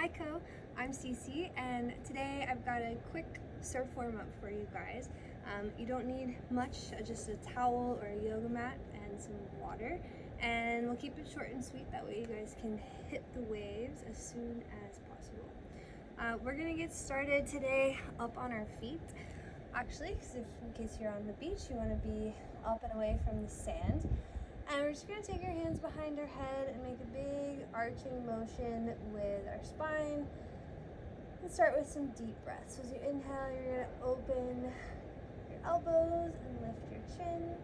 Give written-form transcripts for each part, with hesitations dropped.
Retreatkoh. I'm Cici, and today I've got a quick surf warm-up for you guys. You don't need much, just a towel or a yoga mat and some water, and we'll keep it short and sweet, that way you guys can hit the waves as soon as possible. We're gonna get started today up on our feet, actually, because in case you're on the beach, you want to be up and away from the sand. And we're just going to take our hands behind our head and make a big arching motion with our spine. And start with some deep breaths. So as you inhale, you're going to open your elbows and lift your chin.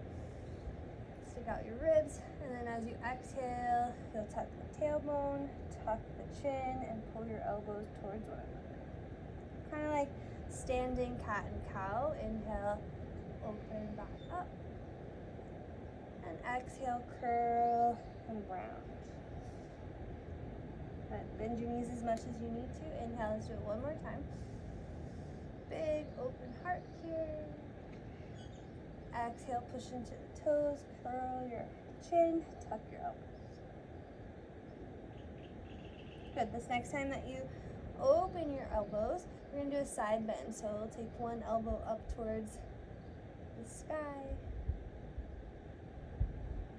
Stick out your ribs. And then as you exhale, you'll tuck the tailbone, tuck the chin, and pull your elbows towards one another. Kind of like standing cat and cow. Inhale, open back up. And exhale, curl and round. Bend your knees as much as you need to. Inhale, let's do it one more time. Big open heart here. Exhale, push into the toes, curl your chin, tuck your elbows. Good, this next time that you open your elbows, we're gonna do a side bend. So we'll take one elbow up towards the sky.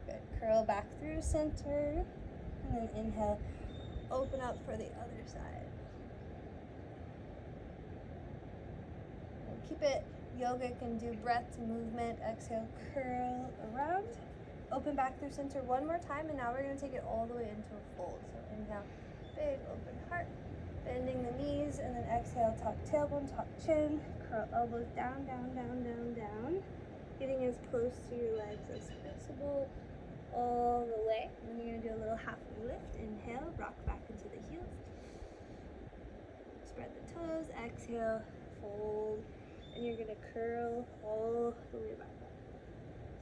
Good. Curl back through center, and then inhale, open up for the other side. And keep it yogic and do breath to movement. Exhale, curl around, open back through center one more time, and now we're going to take it all the way into a fold. So inhale, big open heart, bending the knees, and then exhale, tuck tailbone, tuck chin, curl elbows down, down, down, down, down, getting as close to your legs as possible. All the way. And then you're going to do a little half lift. Inhale, rock back into the heels. Spread the toes. Exhale, fold. And you're going to curl all the way back up.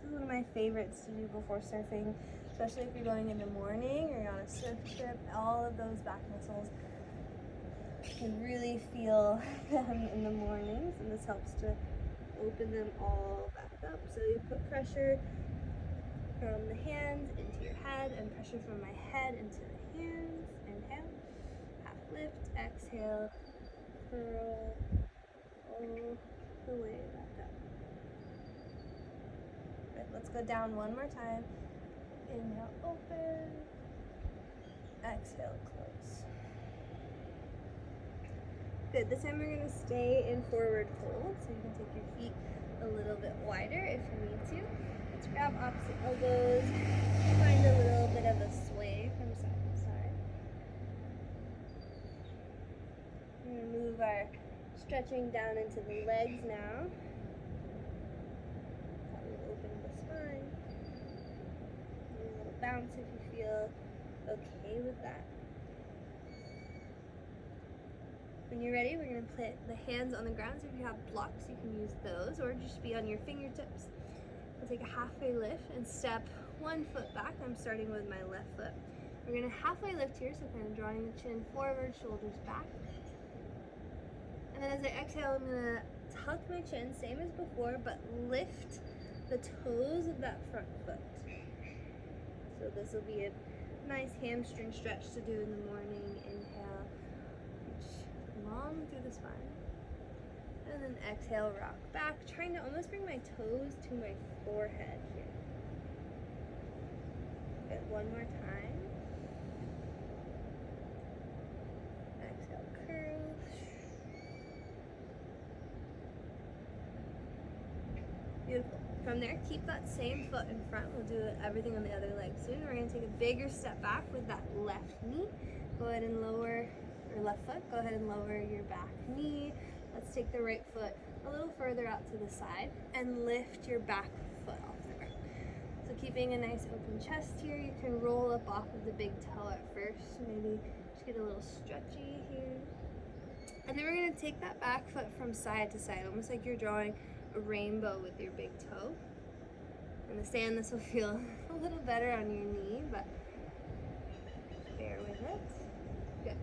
This is one of my favorites to do before surfing, especially if you're going in the morning or you're on a surf trip. All of those back muscles, you can really feel them in the mornings, and this helps to open them all back up. So you put pressure from the hands into your head and pressure from my head into the hands. Inhale, half lift, exhale, curl all the way back up. Good, let's go down one more time. Inhale, open, exhale, close. Good, this time we're going to stay in forward fold, so you can take your feet a little bit wider if you need to. Let's grab opposite elbows, find a little bit of a sway from side to side. We're going to move our stretching down into the legs now. That will open the spine. Do a little bounce if you feel okay with that. When you're ready, we're going to put the hands on the ground. So if you have blocks, you can use those, or just be on your fingertips. We'll take a halfway lift and step one foot back. I'm starting with my left foot. We're going to halfway lift here, so kind of drawing the chin forward, shoulders back. And then as I exhale, I'm going to tuck my chin, same as before, but lift the toes of that front foot. So this will be a nice hamstring stretch to do in the morning. Inhale, reach long through the spine. And then exhale, rock back, trying to almost bring my toes to my forehead here. Good, one more time. Exhale, curl. Beautiful. From there, keep that same foot in front. We'll do everything on the other leg soon. We're going to take a bigger step back with that left knee. Go ahead and lower, or left foot, go ahead and lower your back knee. Let's take the right foot a little further out to the side and lift your back foot off the ground. So keeping a nice open chest here, you can roll up off of the big toe at first. Maybe just get a little stretchy here. And then we're going to take that back foot from side to side, almost like you're drawing a rainbow with your big toe. In the sand, this will feel a little better on your knee, but bear with it. Good.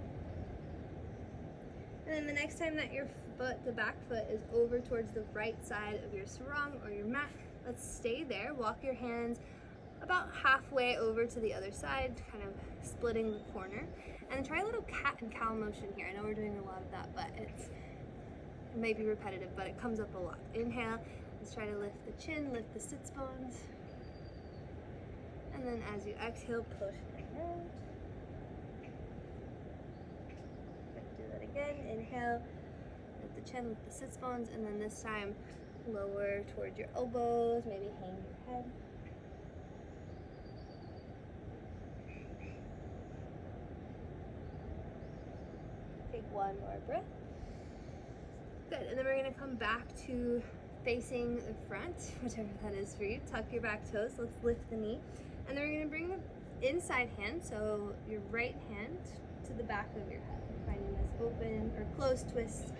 And then the next time that your foot, the back foot, is over towards the right side of your sarong or your mat, let's stay there. Walk your hands about halfway over to the other side, kind of splitting the corner. And try a little cat and cow motion here. I know we're doing a lot of that, but it may be repetitive, but it comes up a lot. Inhale, let's try to lift the chin, lift the sits bones. And then as you exhale, push it out. Do that again. Inhale, lift the chin, lift the sits bones, and then this time lower towards your elbows, maybe hang your head. Take one more breath. Good, and then we're gonna come back to facing the front, whichever that is for you. Tuck your back toes, let's lift the knee. And then we're gonna bring the inside hand, so your right hand to the back of your head. Finding this open or closed twist,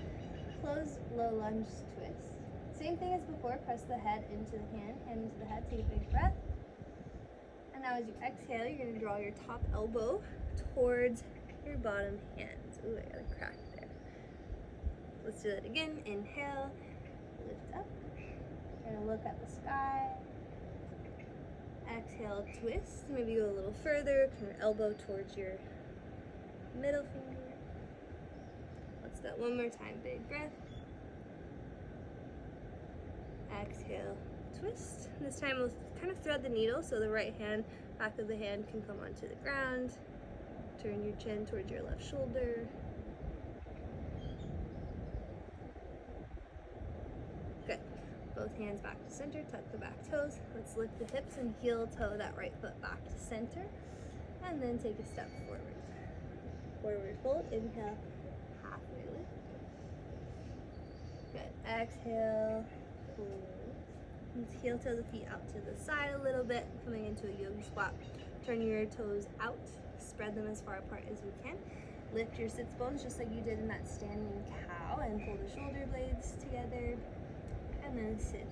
closed low lunge twist. Same thing as before, press the head into the hand into the head, take a big breath. And now as you exhale, you're gonna draw your top elbow towards your bottom hand. Ooh, I got a crack there. Let's do that again. Inhale, lift up. You're gonna look at the sky. Exhale, twist. Maybe go a little further. Kind of elbow towards your middle finger. Let's do that one more time. Big breath. Exhale, twist. This time we'll kind of thread the needle so the right hand, back of the hand can come onto the ground. Turn your chin towards your left shoulder. Good. Both hands back to center, tuck the back toes. Let's lift the hips and heel toe that right foot back to center. And then take a step forward. Forward fold, inhale, halfway lift. Good. Exhale, fold. Let's heel toe the feet out to the side a little bit, coming into a yogi squat. Turn your toes out. Spread them as far apart as you can. Lift your sits bones just like you did in that standing cow and pull the shoulder blades together. And then sit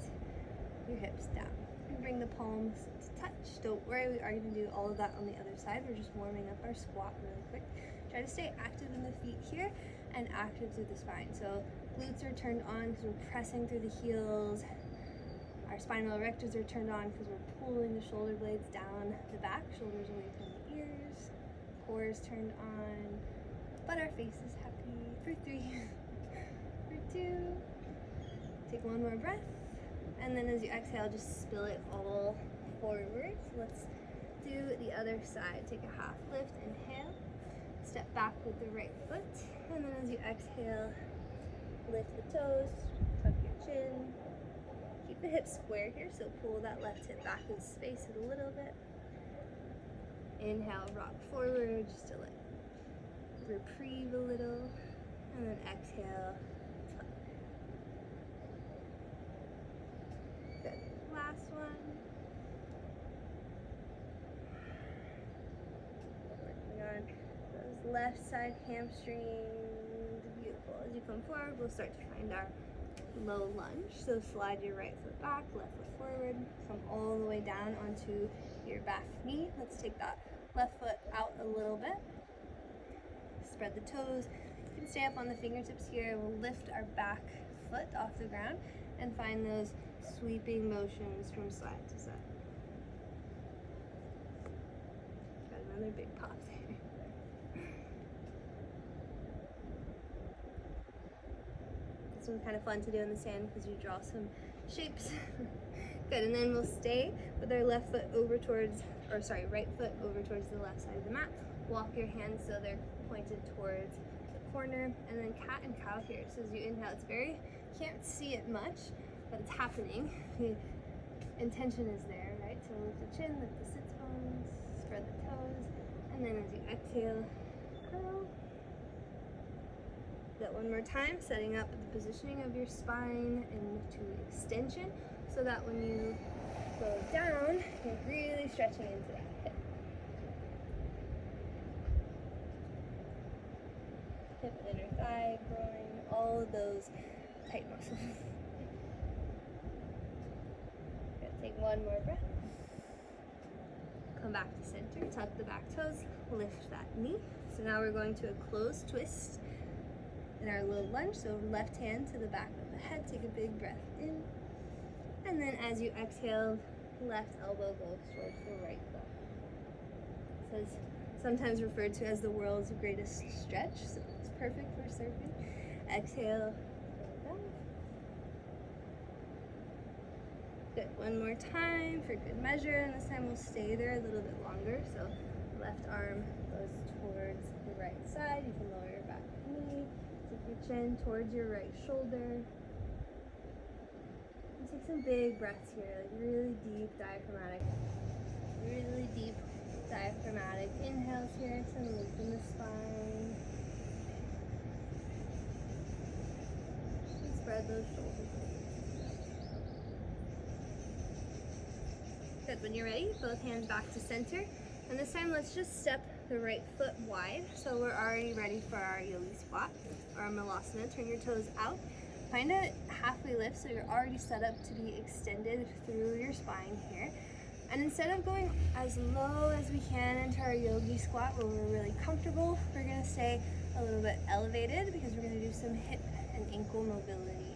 your hips down. And bring the palms to touch. Don't worry, we are going to do all of that on the other side. We're just warming up our squat really quick. Try to stay active in the feet here and active through the spine. So glutes are turned on because we're pressing through the heels. Our spinal erectors are turned on because we're pulling the shoulder blades down the back, shoulders away from the ears. Core is turned on, but our face is happy. For 3, for 2. Take one more breath, and then as you exhale, just spill it all forward. Let's do the other side. Take a half lift, inhale, step back with the right foot, and then as you exhale, lift the toes, tuck your chin. Keep the hips square here, so pull that left hip back and space it a little bit. Inhale, rock forward, just to like reprieve a little, and then exhale, tuck. Good. Last one. Working on those left side hamstrings. Beautiful. As you come forward, we'll start to find our low lunge. So slide your right foot back, left foot forward, come all the way down onto your back knee. Let's take that left foot out a little bit. Spread the toes. You can stay up on the fingertips here. We'll lift our back foot off the ground and find those sweeping motions from side to side. Got another big pop there. This one's kind of fun to do in the sand because you draw some shapes. Good, and then we'll stay with our left foot over towards, or sorry, right foot over towards the left side of the mat. Walk your hands so they're pointed towards the corner, and then cat and cow here. So as you inhale, it's very, can't see it much, but it's happening. The intention is there, right? So lift the chin, lift the sits bones, spread the toes, and then as you exhale, curl. That one more time, setting up the positioning of your spine into extension so that when you go down, you're really stretching into that hip. Hip and inner thigh, groin, all of those tight muscles. Good. Take one more breath. Come back to center, tuck the back toes, lift that knee. So now we're going to a closed twist in our low lunge. So left hand to the back of the head, take a big breath in. And then as you exhale, left elbow goes towards the right thumb. It says, sometimes referred to as the world's greatest stretch, so it's perfect for surfing. Exhale, down. Good, one more time for good measure, and this time we'll stay there a little bit longer. So left arm goes towards the right side. You can lower your back knee, take your chin towards your right shoulder. And take some big breaths here, like really deep diaphragmatic inhales here to lengthen the spine. And spread those shoulders. Good, when you're ready, both hands back to center. And this time let's just step the right foot wide. So we're already ready for our yogi squat or our malasana. Turn your toes out. Find a halfway lift so you're already set up to be extended through your spine here. And instead of going as low as we can into our yogi squat where we're really comfortable, we're gonna stay a little bit elevated because we're gonna do some hip and ankle mobility.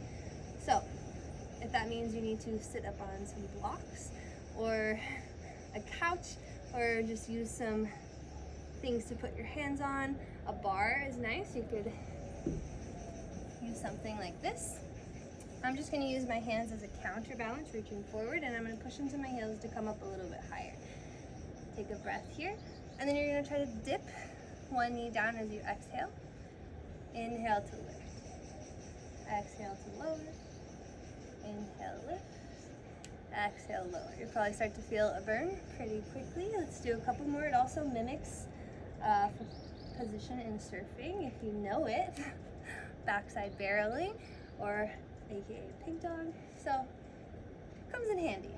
So if that means you need to sit up on some blocks or a couch or just use some things to put your hands on, a bar is nice. You could use something like this. I'm just gonna use my hands as a counterbalance, reaching forward, and I'm gonna push into my heels to come up a little bit higher. Take a breath here, and then you're gonna try to dip one knee down as you exhale. Inhale to lift. Exhale to lower. Inhale, lift. Exhale, lower. You'll probably start to feel a burn pretty quickly. Let's do a couple more. It also mimics position in surfing, if you know it. Backside barreling, or aka pig dog, so it comes in handy.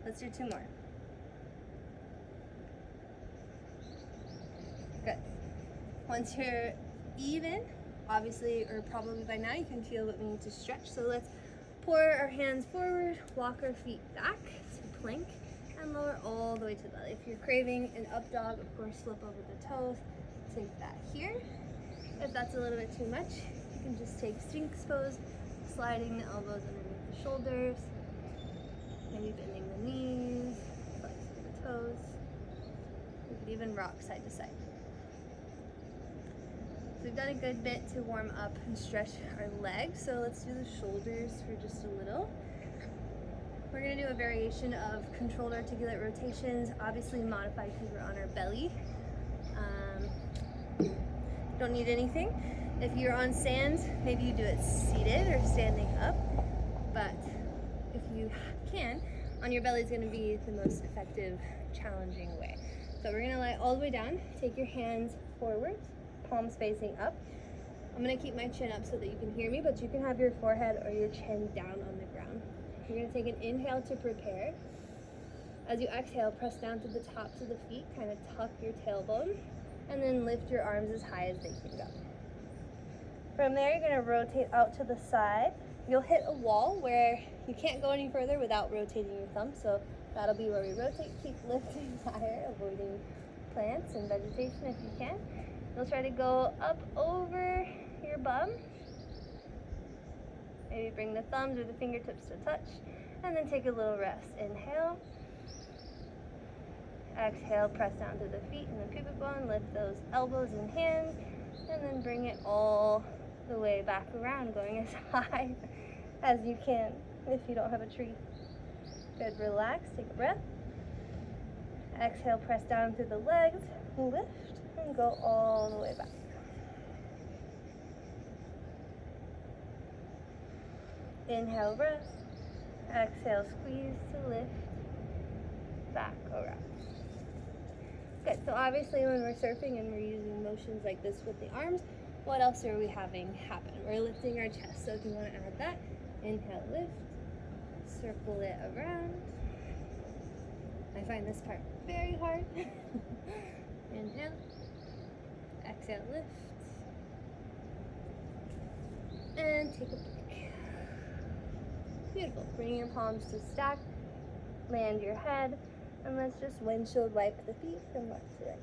Let's do two more. Good. Once you're even, obviously, or probably by now, you can feel what we need to stretch. So let's pour our hands forward, walk our feet back to plank, and lower all the way to the belly. If you're craving an up dog, of course, flip over the toes. Take that here. If that's a little bit too much, you can just take Sphinx pose, sliding the elbows underneath the shoulders, maybe bending the knees, flexing the toes. You could even rock side to side. So we've got a good bit to warm up and stretch our legs, so let's do the shoulders for just a little. We're going to do a variation of controlled articulate rotations, obviously modified because we're on our belly. Don't need anything. If you're on sand, maybe you do it seated or standing up, but if you can, on your belly is going to be the most effective, challenging way. So we're going to lie all the way down. Take your hands forward, palms facing up. I'm going to keep my chin up so that you can hear me, but you can have your forehead or your chin down on the ground. You're going to take an inhale to prepare. As you exhale, press down to the tops of the feet, kind of tuck your tailbone, and then lift your arms as high as they can go. From there, you're going to rotate out to the side. You'll hit a wall where you can't go any further without rotating your thumb, so that'll be where we rotate. Keep lifting higher, avoiding plants and vegetation if you can. You'll try to go up over your bum. Maybe bring the thumbs or the fingertips to touch, and then take a little rest. Inhale. Exhale, press down to the feet and the pubic bone. Lift those elbows and hands, and then bring it all the way back around, going as high as you can if you don't have a tree. Good, relax, take a breath. Exhale, press down through the legs, lift, and go all the way back. Inhale, rest. Exhale, squeeze to lift, back around. Good, so obviously when we're surfing and we're using motions like this with the arms, what else are we having happen? We're lifting our chest, so if you want to add that, inhale, lift, circle it around. I find this part very hard. Inhale, exhale, lift, and take a break. Beautiful. Bring your palms to stack, land your head, and let's just windshield wipe the feet from left to right.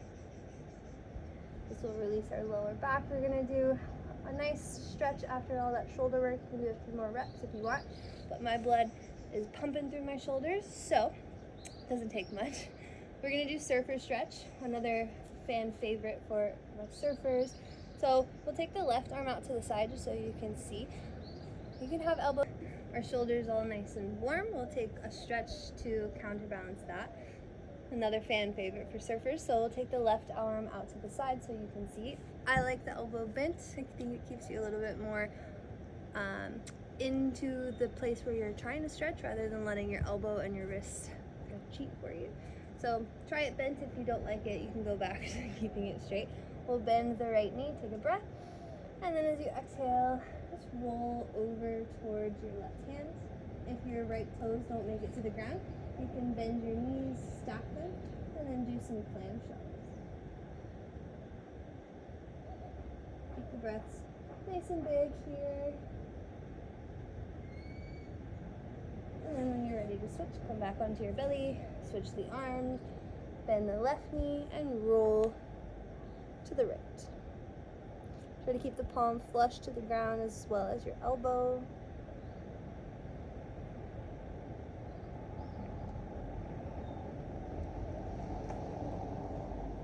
This will release our lower back. We're going to do a nice stretch after all that shoulder work. You can do a few more reps if you want, but my blood is pumping through my shoulders, so it doesn't take much. We're gonna do surfer stretch, another fan favorite for us surfers. So we'll take the left arm out to the side just so you can see. You can have our shoulders all nice and warm. We'll take a stretch to counterbalance that. Another fan favorite for surfers. So we'll take the left arm out to the side so you can see. I like the elbow bent. I think it keeps you a little bit more into the place where you're trying to stretch rather than letting your elbow and your wrist kind of cheat for you. So try it bent. If you don't like it, you can go back to keeping it straight. We'll bend the right knee, take a breath, and then as you exhale, just roll over towards your left hand. If your right toes don't make it to the ground, you can bend your knees, stack them, and then do some clamshells. Keep the breaths nice and big here. And then when you're ready to switch, come back onto your belly, switch the arms, bend the left knee, and roll to the right. Try to keep the palm flush to the ground as well as your elbow.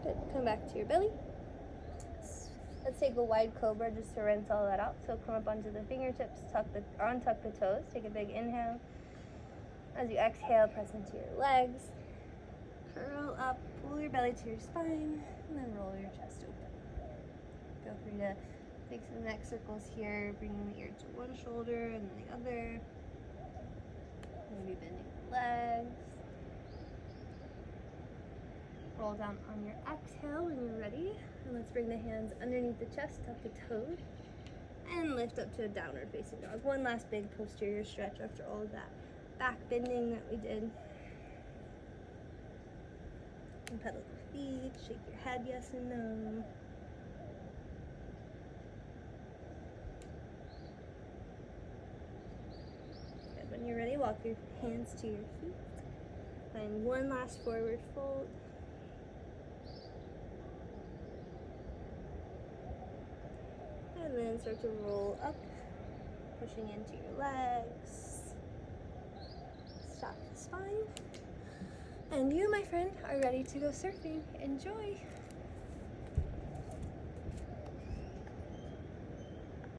Good. Come back to your belly. Let's take a wide cobra just to rinse all that out. So come up onto the fingertips, untuck the toes, take a big inhale. As you exhale, press into your legs, curl up, pull your belly to your spine, and then roll your chest open. Feel free to take some neck circles here, bringing the ear to one shoulder and then the other. Maybe bending the legs. Roll down on your exhale when you're ready. And let's bring the hands underneath the chest, tuck the toes, and lift up to a downward facing dog. One last big posterior stretch after all of that back bending that we did. And pedal the feet, shake your head yes and no. Good. When you're ready, walk your hands to your feet. Find one last forward fold. And then start to roll up, pushing into your legs. Stop the spine. And you, my friend, are ready to go surfing. Enjoy!